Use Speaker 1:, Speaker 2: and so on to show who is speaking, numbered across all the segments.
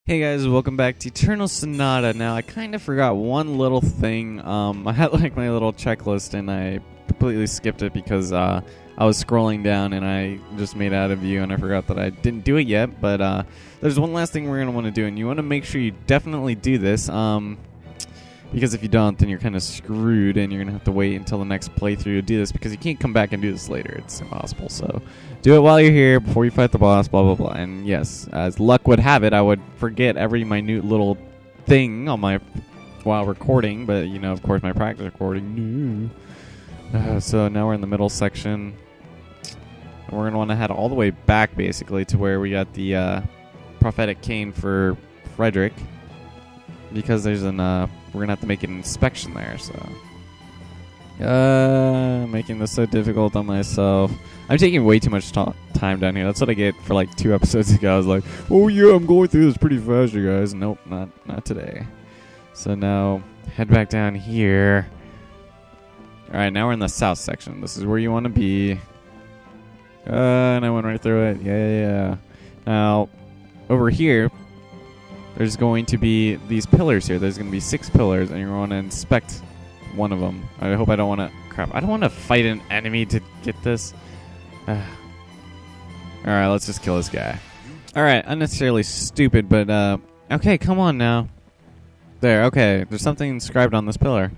Speaker 1: Hey guys, welcome back to Eternal Sonata. Now, I kind of forgot one little thing. I had like my little checklist and I completely skipped it because I was scrolling down and I just made out of view and I forgot that I didn't do it yet. But there's one last thing we're going to want to do, and you want to make sure you definitely do this. Because if you don't, then you're kind of screwed and you're going to have to wait until the next playthrough to do this because you can't come back and do this later. It's impossible. So do it while you're here, before you fight the boss, blah, blah, blah. And yes, as luck would have it, I would forget every minute little thing on my while recording. But, you know, of course, my practice recording. So now we're in the middle section. And we're going to want to head all the way back, basically, to where we got the prophetic cane for Frederick. Because there's an, we're going to have to make an inspection there, so. Making this so difficult on myself. I'm taking way too much time down here. That's what I get for like 2 episodes ago. I was like, oh yeah, I'm going through this pretty fast, you guys. Nope, not today. So now, head back down here. Alright, now we're in the south section. This is where you want to be. And I went right through it. Yeah. Now, over here, there's going to be these pillars here. There's going to be 6 pillars, and you're going to inspect one of them. I hope I don't want to... Crap, I don't want to fight an enemy to get this. Alright, let's just kill this guy. Alright, unnecessarily stupid, but, okay, come on now. There, okay, there's something inscribed on this pillar.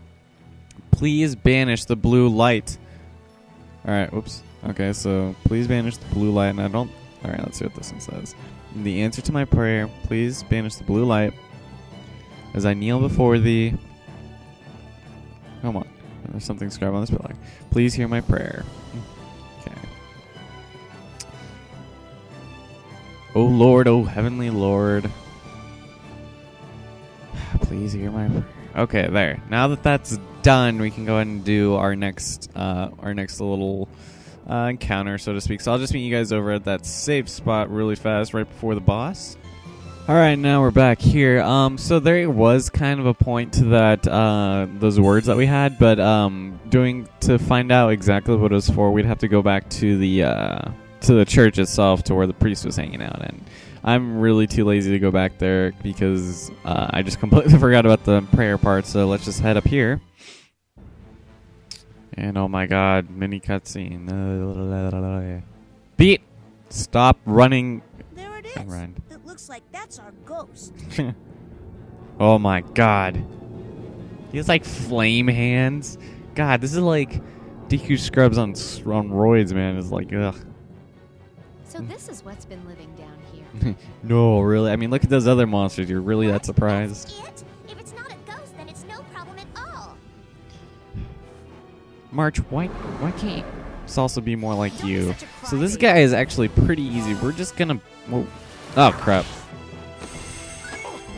Speaker 1: Please banish the blue light. Alright, whoops. Okay, so, please banish the blue light, and I don't... Alright, let's see what this one says. The answer to my prayer, please banish the blue light as I kneel before thee. Come on. There's something inscribed on this pillar. Please hear my prayer. Okay. Oh Lord, oh heavenly Lord. Please hear my prayer. Okay, there. Now that that's done, we can go ahead and do our next little encounter, so to speak. So I'll just meet you guys over at that safe spot really fast right before the boss. Alright, now we're back here. So there was kind of a point to that, those words that we had, but to find out exactly what it was for, we'd have to go back to the church itself, to where the priest was hanging out. And I'm really too lazy to go back there because I just completely forgot about the prayer part. So let's just head up here. And oh my god, mini cutscene. Beat! Stop running.
Speaker 2: There it is. It looks like that's our ghost.
Speaker 1: Oh my god. He has like flame hands. God, this is like DQ Scrubs on roids, man. It's like, ugh.
Speaker 3: So this is what's been living down here.
Speaker 1: No, really? I mean, look at those other monsters. You're really that surprised?
Speaker 2: That's it? If it's not a ghost, then it's no problem at all.
Speaker 1: March, why can't Salsa be more like you? So this guy is actually pretty easy. We're just gonna... Whoa. Oh, crap.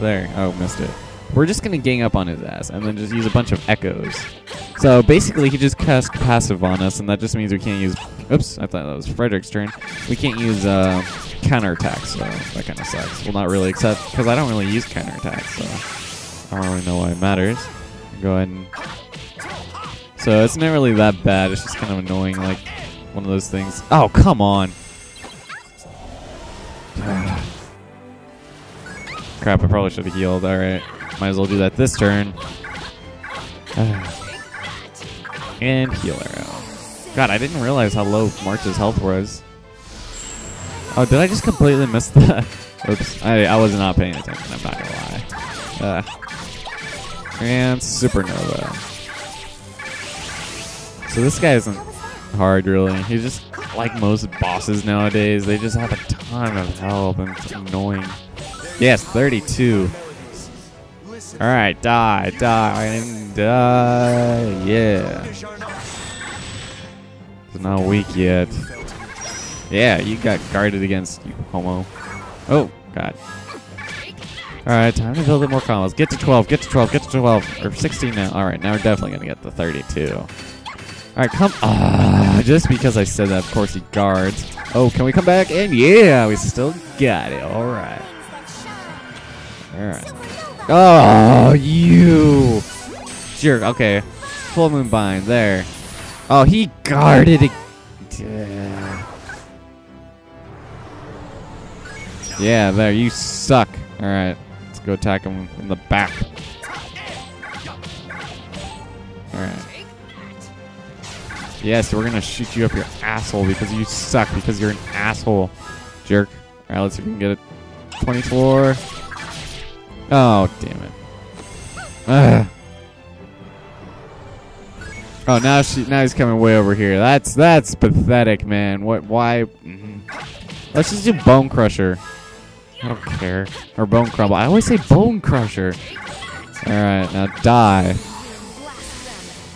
Speaker 1: There. Oh, missed it. We're just gonna gang up on his ass and then just use a bunch of echoes. So basically, he just cast passive on us, and that just means we can't use... Oops, I thought that was Frederick's turn. We can't use counterattacks, so that kind of sucks. Well, not really, except because I don't really use counterattacks, so I don't really know why it matters. Go ahead and... So it's not really that bad. It's just kind of annoying, like one of those things. Oh, come on. Crap, I probably should have healed. Alright. Might as well do that this turn. And heal arrow. God, I didn't realize how low March's health was. Oh, did I just completely miss that? Oops. I was not paying attention, I'm not gonna lie. And Supernova. So this guy isn't hard, really. He's just like most bosses nowadays. They just have a ton of health, and it's annoying. Yes, 32. Alright, die. Yeah. It's not weak yet. Yeah, you got guarded against, you homo. Oh, God. Alright, time to build up more combos. Get to 12, get to 12, get to 12. Or 16 now. Alright, now we're definitely going to get to 32. Alright, come... just because I said that, of course he guards. Oh, can we come back? And yeah, we still got it. Alright. Alright. Oh, you jerk. Okay. Full moon bind. There. Oh, he guarded it. Yeah, there. You suck. Alright, let's go attack him in the back. Alright. Yes, we're gonna shoot you up your asshole because you suck, because you're an asshole. Jerk. Alright, let's see if we can get it. 24. Oh, damn it. Ugh. Oh, now he's coming way over here. That's pathetic, man. What? Why? Let's just do Bone Crusher. I don't care. Or Bone Crumble. I always say Bone Crusher. All right, now die.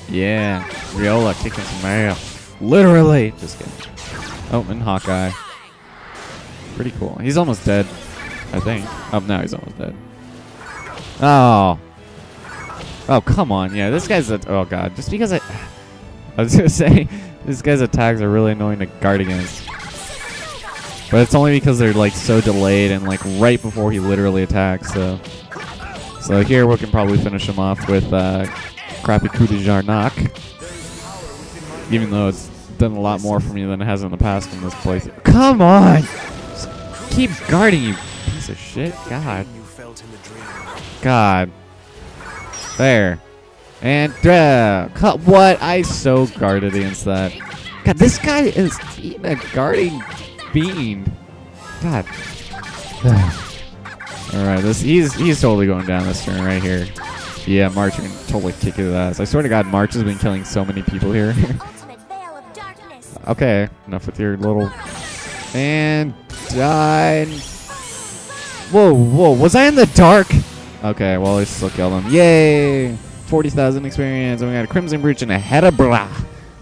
Speaker 1: Yeah, Riola kicking some ass. Literally. Just kidding. Oh, and Hawkeye. Pretty cool. He's almost dead, I think. Oh, now he's almost dead. Oh. Oh, come on. Yeah, this guy's a... Oh, God. Just because I was going to say, this guy's attacks are really annoying to guard against. But it's only because they're, like, so delayed and, like, right before he literally attacks, so... So here we can probably finish him off with, crappy coup de Jarnac. Even though it's done a lot more for me than it has in the past in this place. Come on! Just keep guarding, you piece of shit. God. God. There. And what? I so guarded against that. God, this guy is a guarding bean. God. Alright, he's totally going down this turn right here. Yeah, March can totally kick his ass. I swear to God, March has been killing so many people here. Okay, enough with your little... And... die. Whoa, was I in the dark? Okay, well, I still killed him. Yay! 40,000 experience, and we got a Crimson Breach and a Hedabra.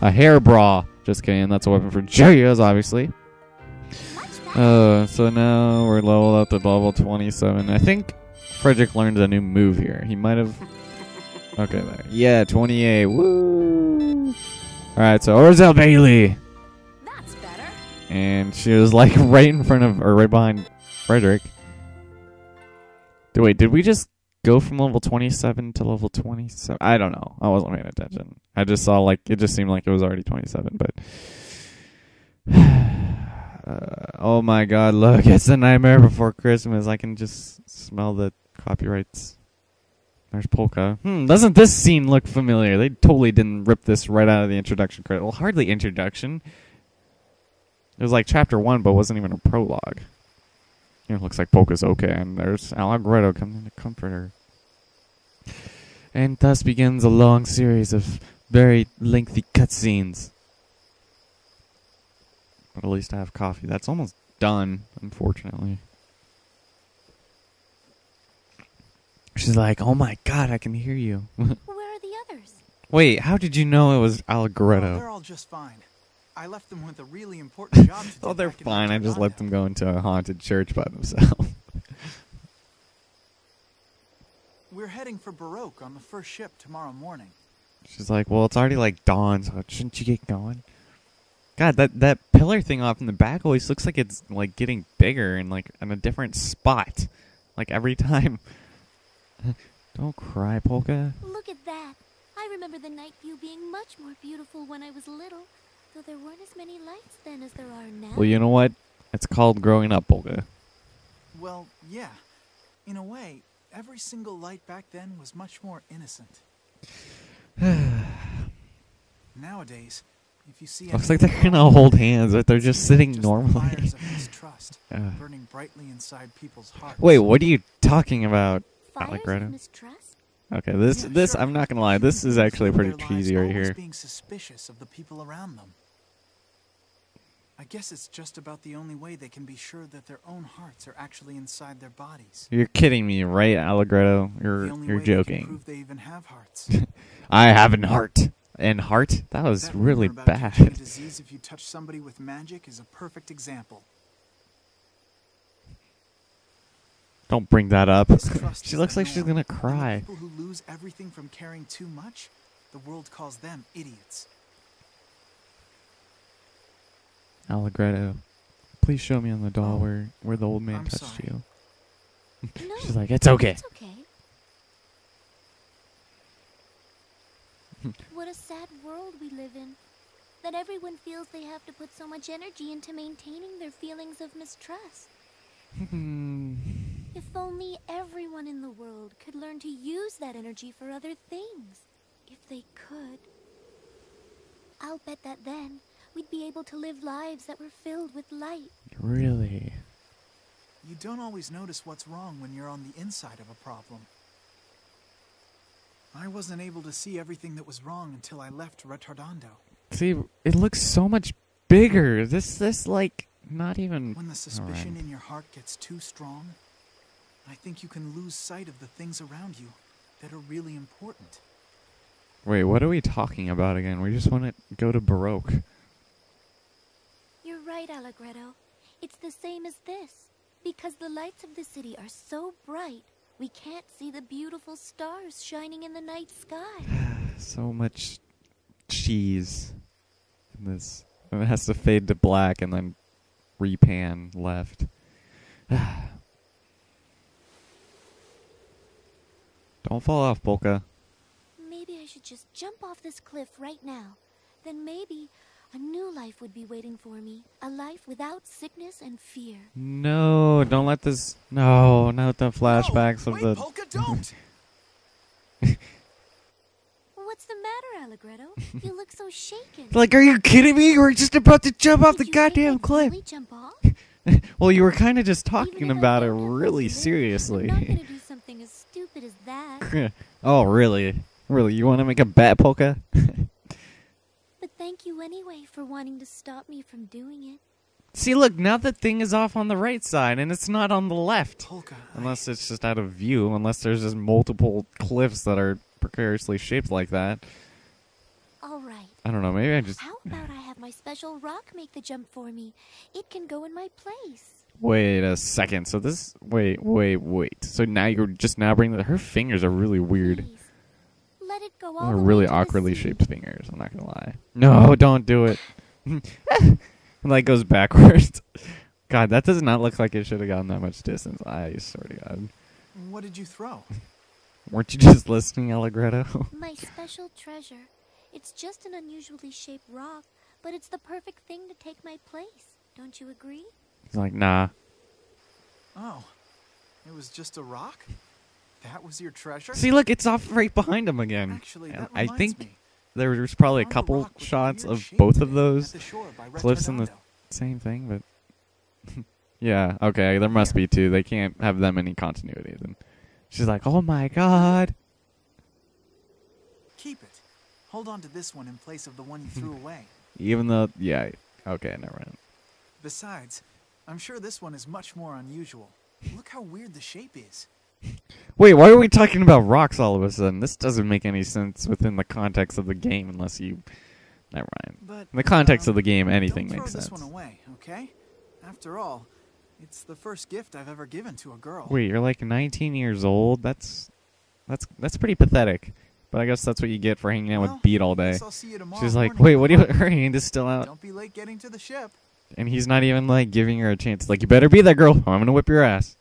Speaker 1: A hair bra. Just kidding, that's a weapon for Jayas, obviously. So now we're leveled up to level 27. I think Frederick learned a new move here. He might have... Okay, there. Yeah, 28. Woo! Alright, so Orzel Bailey.
Speaker 3: That's better.
Speaker 1: And she was like right in front of, or right behind Frederick. Wait, did we just go from level 27 to level 27? I don't know. I wasn't paying attention. I just saw like, it just seemed like it was already 27, but... oh my God, look, it's the Nightmare Before Christmas. I can just smell the copyrights. There's Polka. Doesn't this scene look familiar? They totally didn't rip this right out of the introduction credit. Well, hardly introduction. It was like chapter 1, but wasn't even a prologue. It looks like Polka's okay, and there's Allegretto coming to comfort her. And thus begins a long series of very lengthy cutscenes. But at least I have coffee. That's almost done, unfortunately. She's like, oh my God, I can hear you.
Speaker 2: Where are the others?
Speaker 1: Wait, how did you know it was Allegretto?
Speaker 4: Oh, they're all just fine. I left them with a really important job to do.
Speaker 1: Oh, they're fine. I just let them go into a haunted church by themselves.
Speaker 4: We're heading for Baroque on the first ship tomorrow morning.
Speaker 1: She's like, well, it's already like dawn, so shouldn't you get going? God, that pillar thing off in the back always looks like it's like getting bigger and like in a different spot. Like every time. Don't cry, Polka.
Speaker 2: Look at that. I remember the night view being much more beautiful when I was little, though there weren't as many lights then as there are now.
Speaker 1: Well, you know what? It's called growing up, Polka.
Speaker 4: Well, yeah. In a way, every single light back then was much more innocent. Nowadays, if you see...
Speaker 1: Looks like they're gonna hold hands, but they're just sitting normally.
Speaker 4: Fires of mistrust burning brightly inside people's hearts.
Speaker 1: Wait, what are you talking about,
Speaker 2: Fires
Speaker 1: Allegretto?
Speaker 2: of mistrust?
Speaker 1: Okay, this I'm not gonna lie, this is actually pretty cheesy right here.
Speaker 4: Being suspicious of the people around them. I guess it's just about the only way they can be sure that their own hearts are actually inside their bodies.
Speaker 1: You're kidding me, right, Allegretto?
Speaker 4: The
Speaker 1: You're
Speaker 4: only way they
Speaker 1: joking.
Speaker 4: can prove they even have hearts.
Speaker 1: I have an heart. And heart? That was
Speaker 4: That
Speaker 1: really
Speaker 4: rumor about catching a
Speaker 1: bad.
Speaker 4: disease if you touch somebody with magic is a perfect example.
Speaker 1: Don't bring that up.
Speaker 4: Mistrust
Speaker 1: She
Speaker 4: is
Speaker 1: looks
Speaker 4: the
Speaker 1: like she's
Speaker 4: norm,
Speaker 1: gonna
Speaker 4: and the
Speaker 1: cry.
Speaker 4: people who lose everything from caring too much, the world calls them idiots.
Speaker 1: Allegretto, please show me on the doll where the old man
Speaker 4: I'm
Speaker 1: touched
Speaker 4: sorry.
Speaker 1: you.
Speaker 2: No,
Speaker 1: She's like, it's okay.
Speaker 2: it's okay. What a sad world we live in. That everyone feels they have to put so much energy into maintaining their feelings of mistrust. If only everyone in the world could learn to use that energy for other things. If they could. I'll bet that then we'd be able to live lives that were filled with light.
Speaker 1: Really?
Speaker 4: You don't always notice what's wrong when you're on the inside of a problem. I wasn't able to see everything that was wrong until I left Retardando.
Speaker 1: See, it looks so much bigger. This like, not even...
Speaker 4: When the suspicion in your heart gets too strong, I think you can lose sight of the things around you that are really important.
Speaker 1: Wait, what are we talking about again? We just want to go to Baroque.
Speaker 2: You're right, Allegretto. It's the same as this. Because the lights of the city are so bright, we can't see the beautiful stars shining in the night sky.
Speaker 1: So much cheese in this. And it has to fade to black and then repan left. Don't fall off, Polka.
Speaker 2: Maybe I should just jump off this cliff right now. Then maybe a new life would be waiting for me. A life without sickness and fear.
Speaker 1: No, don't let this... No, not the flashbacks of the...
Speaker 4: Polka, don't!
Speaker 2: What's the matter, Allegretto? You look so shaken.
Speaker 1: Like, are you kidding me? We're just about to jump off the
Speaker 2: Did you think
Speaker 1: goddamn
Speaker 2: I'd
Speaker 1: cliff.
Speaker 2: really jump off?
Speaker 1: Well, you were kind of just
Speaker 2: Even
Speaker 1: talking
Speaker 2: if I
Speaker 1: about it
Speaker 2: don't have
Speaker 1: really
Speaker 2: those lyrics, I'm not
Speaker 1: seriously.
Speaker 2: gonna do something as stupid as that.
Speaker 1: Oh, really? Really? You want to make a bet, Polka?
Speaker 2: But thank you anyway for wanting to stop me from doing it.
Speaker 1: See, look, now the thing is off on the right side, and it's not on the left.
Speaker 4: Polka,
Speaker 1: Unless it's just out of view, unless there's just multiple cliffs that are precariously shaped like that.
Speaker 2: All right.
Speaker 1: I don't know, maybe I just...
Speaker 2: How about I have my special rock make the jump for me? It can go in my place.
Speaker 1: Wait a second, so this... Wait. So now you're just now bringing... Her fingers are really weird.
Speaker 2: Please. Let it go all
Speaker 1: They're
Speaker 2: the way
Speaker 1: really
Speaker 2: to the
Speaker 1: awkwardly
Speaker 2: sea.
Speaker 1: shaped fingers, I'm not gonna lie. No, don't do it. Like, goes backwards. God, that does not look like it should have gotten that much distance. I swear to God.
Speaker 4: what did you throw?
Speaker 1: Weren't you just listening, Allegretto?
Speaker 2: My special treasure. It's just an unusually shaped rock, but it's the perfect thing to take my place. Don't you agree?
Speaker 1: He's like, nah.
Speaker 4: Oh, it was just a rock? That was your treasure?
Speaker 1: See, look, it's off right behind him again.
Speaker 4: Actually,
Speaker 1: And
Speaker 4: that
Speaker 1: I
Speaker 4: reminds
Speaker 1: think
Speaker 4: me.
Speaker 1: there was probably a
Speaker 4: Found
Speaker 1: couple
Speaker 4: rock with a
Speaker 1: shots
Speaker 4: weird
Speaker 1: of
Speaker 4: shape
Speaker 1: both of
Speaker 4: today
Speaker 1: those
Speaker 4: at the shore by
Speaker 1: cliffs in the
Speaker 4: Retardando.
Speaker 1: same thing, but... Yeah, okay, there must be two. They can't have that many continuities. And she's like, oh my God.
Speaker 4: Keep it. Hold on to this one in place of the one you threw away.
Speaker 1: Even though, yeah, okay, never mind.
Speaker 4: Besides, I'm sure this one is much more unusual. Look how weird the shape is.
Speaker 1: Wait, why are we talking about rocks all of a sudden? This doesn't make any sense within the context of the game unless you... Never mind.
Speaker 4: But
Speaker 1: In the context of the game, anything
Speaker 4: don't
Speaker 1: makes
Speaker 4: throw
Speaker 1: sense.
Speaker 4: this one away, okay? After all, it's the first gift I've ever given to a girl.
Speaker 1: Wait, you're like 19 years old? That's pretty pathetic. But I guess that's what you get for hanging out
Speaker 4: Well,
Speaker 1: with Beat all day.
Speaker 4: guess I'll see you tomorrow
Speaker 1: She's like,
Speaker 4: morning
Speaker 1: wait,
Speaker 4: at
Speaker 1: what
Speaker 4: the
Speaker 1: are you...
Speaker 4: market.
Speaker 1: Her hand is still out.
Speaker 4: Don't be late getting to the ship.
Speaker 1: And he's not even, like, giving her a chance. Like, you better be there, girl. I'm gonna whip your ass.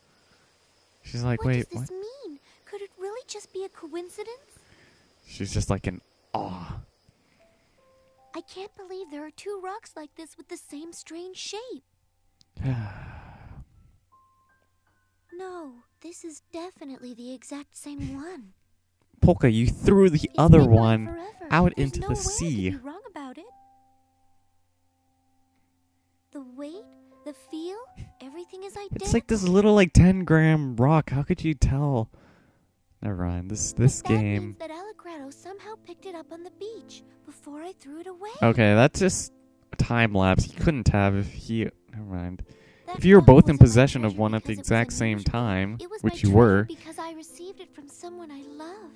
Speaker 1: She's like,
Speaker 2: What
Speaker 1: wait,
Speaker 2: does
Speaker 1: what?
Speaker 2: this mean? Could it really just be a coincidence?
Speaker 1: She's just like in awe.
Speaker 2: I can't believe there are two rocks like this with the same strange shape. No, this is definitely the exact same one.
Speaker 1: Polka, you threw the
Speaker 2: It's
Speaker 1: other
Speaker 2: been gone
Speaker 1: one
Speaker 2: forever.
Speaker 1: out
Speaker 2: There's
Speaker 1: into
Speaker 2: no
Speaker 1: the
Speaker 2: way I could
Speaker 1: sea.
Speaker 2: be wrong about it. The weight, the feel, everything is identical.
Speaker 1: It's like this little, like, 10-gram rock. How could you tell? Never mind. This
Speaker 2: But that
Speaker 1: game...
Speaker 2: means that Allegretto somehow picked it up on the beach before I threw it away.
Speaker 1: Okay, that's just a time lapse. He couldn't have if he... Never mind.
Speaker 2: That
Speaker 1: If you were
Speaker 2: rock
Speaker 1: both in
Speaker 2: wasn't my
Speaker 1: possession of
Speaker 2: treasure
Speaker 1: one at the
Speaker 2: because it was
Speaker 1: exact same
Speaker 2: unusual.
Speaker 1: time,
Speaker 2: It was my
Speaker 1: which you
Speaker 2: treasure
Speaker 1: were...
Speaker 2: because I received it from someone I love.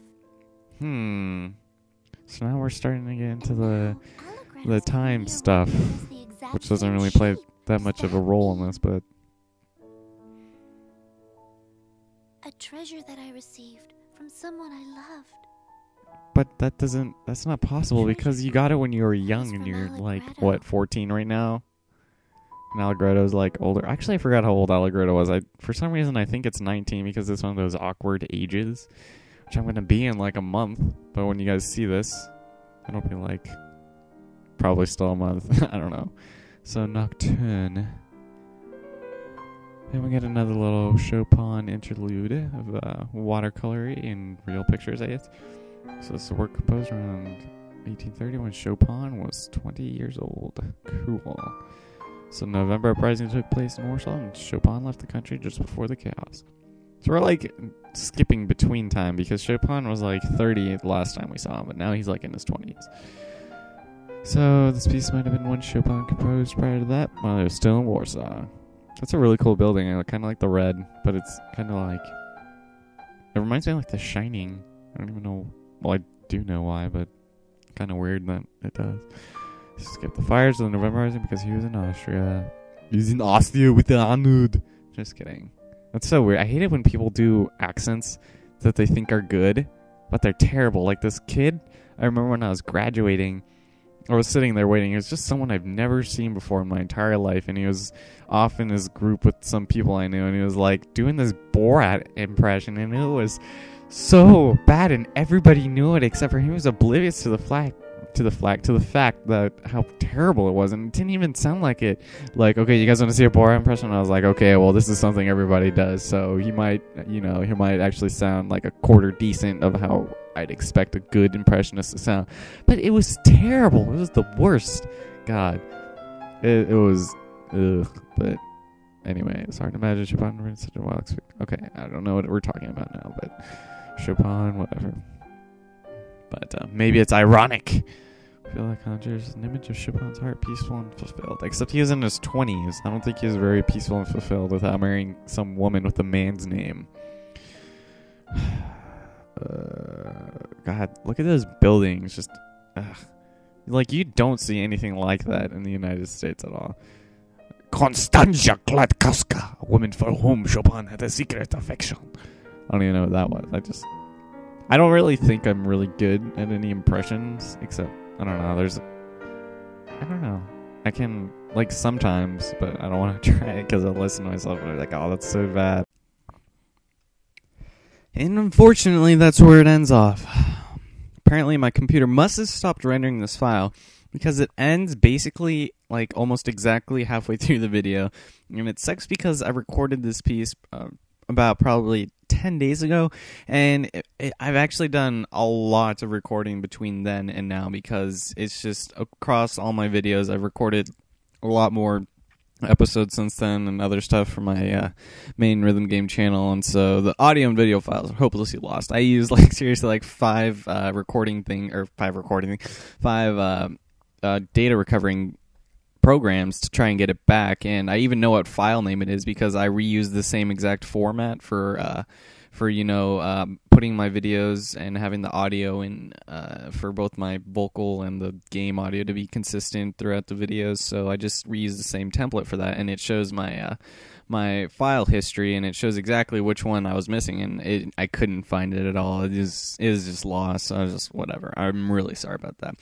Speaker 1: So now we're starting to get into
Speaker 2: And
Speaker 1: the
Speaker 2: now Allegretto's
Speaker 1: the
Speaker 2: giving
Speaker 1: time
Speaker 2: me a
Speaker 1: stuff,
Speaker 2: rock that has the exact
Speaker 1: which doesn't
Speaker 2: same
Speaker 1: really play
Speaker 2: shape.
Speaker 1: that
Speaker 2: Does
Speaker 1: much of a
Speaker 2: that
Speaker 1: role in
Speaker 2: mean
Speaker 1: this, but...
Speaker 2: a treasure that I received from someone I loved.
Speaker 1: But that doesn't... That's not possible
Speaker 2: Treasure
Speaker 1: because you got it when you were
Speaker 2: that was
Speaker 1: young and
Speaker 2: from
Speaker 1: you're, like,
Speaker 2: Allegretto.
Speaker 1: what, 14 right now? And Allegretto's, like, older. Actually, I forgot how old Allegretto was. For some reason, I think it's 19 because it's one of those awkward ages, which I'm going to be in, like, a month. But when you guys see this, it'll be, like, probably still a month. I don't know. So, Nocturne. And we get another little Chopin interlude of watercolory and real pictures, I guess. So this is a work composed around 1830 when Chopin was 20 years old. Cool. So November uprising took place in Warsaw, and Chopin left the country just before the chaos. So we're like skipping between time because Chopin was like 30 the last time we saw him, but now he's like in his 20s. So this piece might have been one Chopin composed prior to that while he was still in Warsaw. That's a really cool building. I kind of like the red, but it's kind of like... It reminds me of like The Shining. I don't even know... Well, I do know why, but kind of weird that it does. Skip the fires of the November Rising because he was in Austria. He's in Austria with the Anud. Just kidding. That's so weird. I hate it when people do accents that they think are good, but they're terrible. Like this kid, I remember when I was graduating, I was sitting there waiting. It was just someone I've never seen before in my entire life, and he was off in his group with some people I knew, and he was like doing this Borat impression, and it was so bad, and everybody knew it except for him. He was oblivious to the fact that how terrible it was, and it didn't even sound like it. Like, okay, you guys want to see a Borat impression? I was like, okay, well, this is something everybody does, so he might actually sound like a quarter decent of how I'd expect a good impressionist to sound. But it was terrible. It was the worst. God, it was. Ugh. But anyway, it's hard to imagine Chopin in such a wild experience. Okay, I don't know what we're talking about now, but Chopin, whatever. But maybe it's ironic. I feel like conjures an image of Chopin's heart, peaceful and fulfilled. Except he was in his 20s. I don't think he was very peaceful and fulfilled without marrying some woman with a man's name. God, look at those buildings. Just, like, you don't see anything like that in the United States at all. Konstancja Kladkowska, a woman for whom Chopin had a secret affection. I don't even know what that was. I don't really think I'm really good at any impressions, except, I don't know. I can, like, sometimes, but I don't want to try it because I listen to myself and I'm like, oh, that's so bad. And unfortunately, that's where it ends off. Apparently, my computer must have stopped rendering this file because it ends basically, like, almost exactly halfway through the video. And it sucks because I recorded this piece about probably 10 days ago, and I've actually done a lot of recording between then and now because it's just across all my videos. I've recorded a lot more episodes since then and other stuff for my main rhythm game channel, and so the audio and video files are hopelessly lost. I use five data recovering programs to try and get it back, and I even know what file name it is because I reuse the same exact format for putting my videos and having the audio in for both my vocal and the game audio to be consistent throughout the videos. So I just reuse the same template for that, and it shows my my file history, and it shows exactly which one I was missing, and I couldn't find it at all. It was just lost. So I was just whatever. I'm really sorry about that.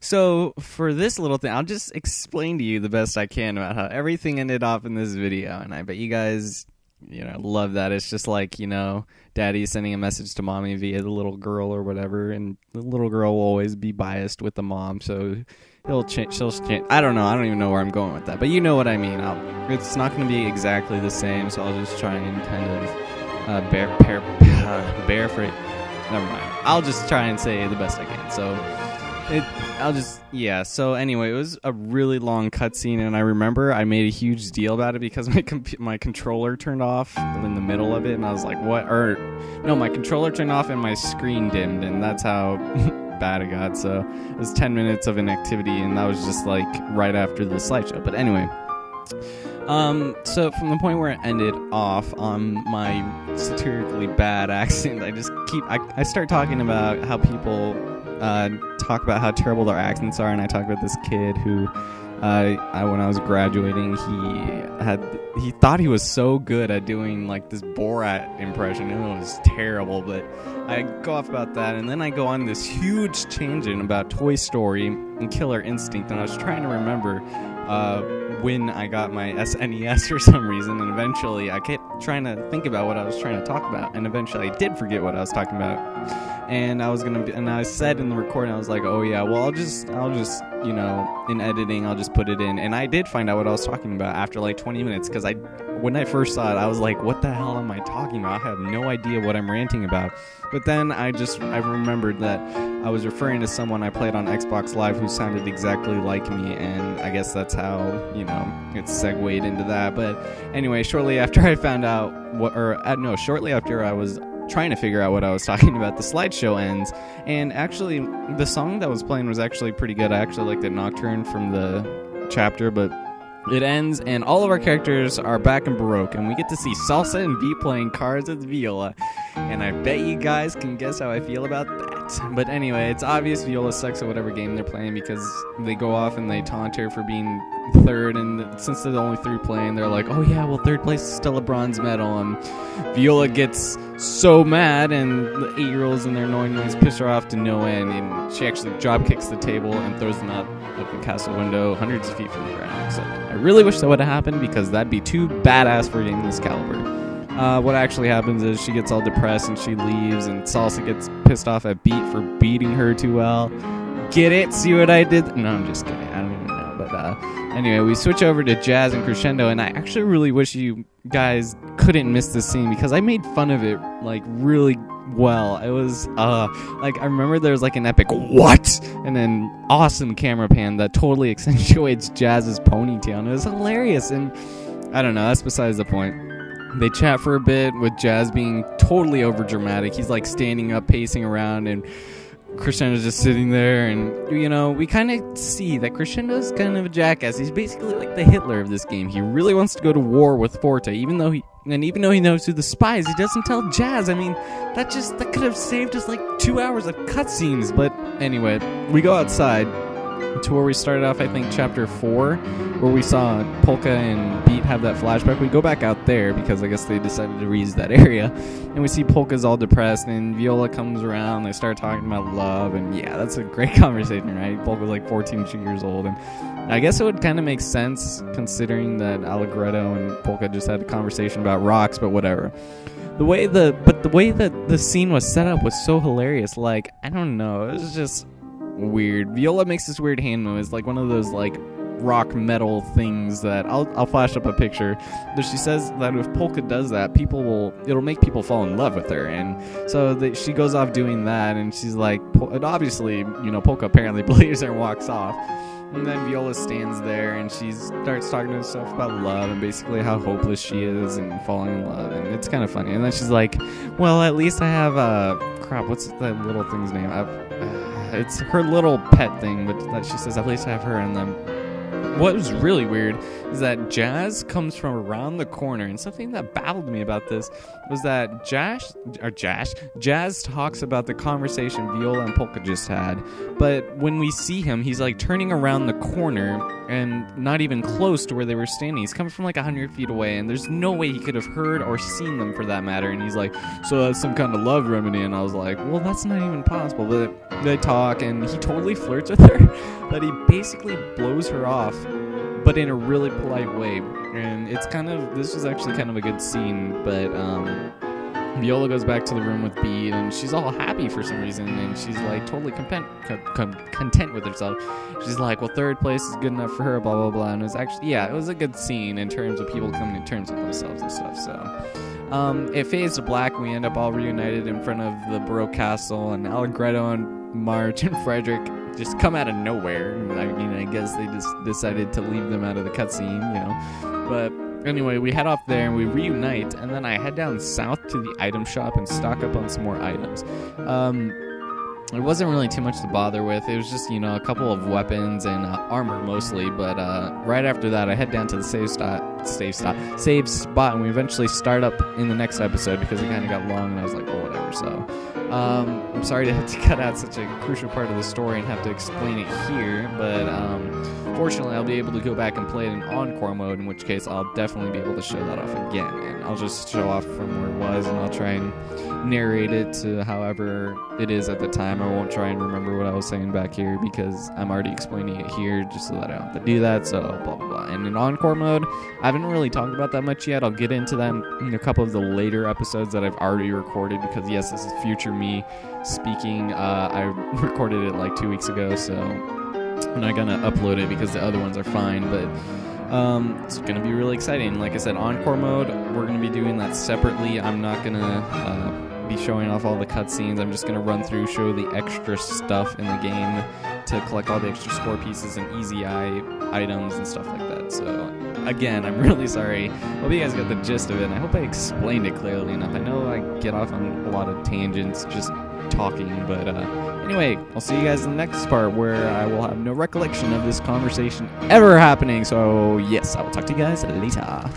Speaker 1: So for this little thing, I'll just explain to you the best I can about how everything ended off in this video, and I bet you guys, love that. It's just like, daddy sending a message to mommy via the little girl or whatever, and the little girl will always be biased with the mom, so she'll change. I don't know. I don't even know where I'm going with that, but you know what I mean. It's not going to be exactly the same, so I'll just try and kind of paraphrase. Never mind. I'll just try and say the best I can. So anyway, it was a really long cutscene, and I remember I made a huge deal about it because my controller turned off in the middle of it, and I was like, what? My controller turned off and my screen dimmed, and that's how bad it got. So it was 10 minutes of inactivity, and that was just like right after the slideshow. But anyway, so from the point where it ended off on my satirically bad accent, I start talking about how people talk about how terrible their accents are, and I talk about this kid who, when I was graduating, he thought he was so good at doing like this Borat impression, and it was terrible. But I go off about that, and then I go on this huge tangent about Toy Story and Killer Instinct, and I was trying to remember when I got my SNES for some reason, and eventually I kept trying to think about what I was trying to talk about, and eventually I did forget what I was talking about. And I said in the recording, I was like, oh yeah, well I'll just, you know, in editing, I'll just put it in. And I did find out what I was talking about after like 20 minutes, because when I first saw it, I was like, what the hell am I talking about? I have no idea what I'm ranting about. But then I remembered that I was referring to someone I played on Xbox Live who sounded exactly like me, and I guess that's how, you know, it's segued into that. But anyway, shortly after I found out shortly after I was trying to figure out what I was talking about, the slideshow ends, and actually the song that was playing was actually pretty good. I actually liked the Nocturne from the chapter, but it ends and all of our characters are back in Baroque, and we get to see Salsa and Beat playing cards with Viola, and I bet you guys can guess how I feel about that. But anyway, it's obvious Viola sucks at whatever game they're playing, because they go off and they taunt her for being third, and since they're the only three playing, they're like, oh yeah, well third place is still a bronze medal, and Viola gets so mad, and the 8-year-olds and their annoying noise piss her off to no end, and she actually drop kicks the table and throws them out of the castle window hundreds of feet from the ground. Except I really wish that would have happened, because that'd be too badass for a game this caliber. What actually happens is she gets all depressed and she leaves, and Salsa gets pissed off at Beat for beating her too well. Get it? See what I did? No, I'm just kidding. I don't even know. But anyway, we switch over to Jazz and Crescendo, and I actually really wish you guys couldn't miss this scene, because I made fun of it like really well. It was like, I remember there was like an epic what, and then awesome camera pan that totally accentuates Jazz's ponytail, and it was hilarious. And I don't know, that's besides the point. They chat for a bit, with Jazz being totally over dramatic. He's like standing up, pacing around, and Crescendo's just sitting there, and you know, we kind of see that Crescendo's kind of a jackass. He's basically like the Hitler of this game. He really wants to go to war with Forte, even though he knows who the spy is, he doesn't tell Jazz. I mean, that could have saved us like 2 hours of cutscenes. But anyway, we go outside to where we started off, I think chapter 4, where we saw Polka and Beat have that flashback. We go back out there because I guess they decided to reuse that area, and we see Polka's all depressed, and Viola comes around. They start talking about love, and yeah, that's a great conversation, right? Polka's like 14 years old, and I guess it would kind of make sense considering that Allegretto and Polka just had a conversation about rocks, but whatever. The way that the scene was set up was so hilarious. Like, I don't know, it was just weird. Viola makes this weird hand move. It's like one of those like rock metal things that I'll flash up a picture. But she says that if Polka does that, it'll make people fall in love with her, and so she goes off doing that, and she's like, and obviously, you know, Polka apparently believes her and walks off. And then Viola stands there, and she starts talking to herself about love and basically how hopeless she is and falling in love, and it's kind of funny. And then she's like, well, at least I have what's that little thing's name? It's her little pet thing, but she says, at least I have her. And then what was really weird is that Jazz comes from around the corner, and something that baffled me about this was that Jazz talks about the conversation Viola and Polka just had, but when we see him, he's like turning around the corner and not even close to where they were standing. He's coming from like 100 feet away, and there's no way he could have heard or seen them for that matter. And he's like, so that's some kind of love remedy. And I was like, well, that's not even possible. But they talk, and he totally flirts with her, but he basically blows her off, but in a really polite way. And this was actually kind of a good scene. But Viola goes back to the room with Beat, and she's all happy for some reason, and she's like totally content with herself. She's like, well, third place is good enough for her, blah blah blah. And it was actually, it was a good scene in terms of people coming to terms with themselves and stuff. So it fades to black. We end up all reunited in front of the Baroque castle, and Allegretto and March and Frederick just come out of nowhere. I mean, I guess they just decided to leave them out of the cutscene, you know. But anyway, we head off there and we reunite, and then I head down south to the item shop and stock up on some more items. It wasn't really too much to bother with. It was just, you know, a couple of weapons and armor mostly. But right after that, I head down to the save spot, and we eventually start up in the next episode because it kind of got long, and I was like, well, whatever. So I'm sorry to have to cut out such a crucial part of the story and have to explain it here, but fortunately I'll be able to go back and play it in encore mode, in which case I'll definitely be able to show that off again, and I'll just show off from where it was, and I'll try and narrate it to however it is at the time. time, I won't try and remember what I was saying back here because I'm already explaining it here just so that I don't have to do that, so blah, blah, blah. And in Encore mode, I haven't really talked about that much yet. I'll get into them in a couple of the later episodes that I've already recorded because, yes, this is future me speaking. I recorded it like 2 weeks ago, so I'm not going to upload it because the other ones are fine, but it's going to be really exciting. Like I said, Encore mode, we're going to be doing that separately. I'm not going to be showing off all the cutscenes. I'm just going to run through, show the extra stuff in the game to collect all the extra score pieces and easy eye items and stuff like that. So, again, I'm really sorry. Hope you guys got the gist of it, and I hope I explained it clearly enough. I know I get off on a lot of tangents just talking, but anyway, I'll see you guys in the next part where I will have no recollection of this conversation ever happening. So, yes, I will talk to you guys later.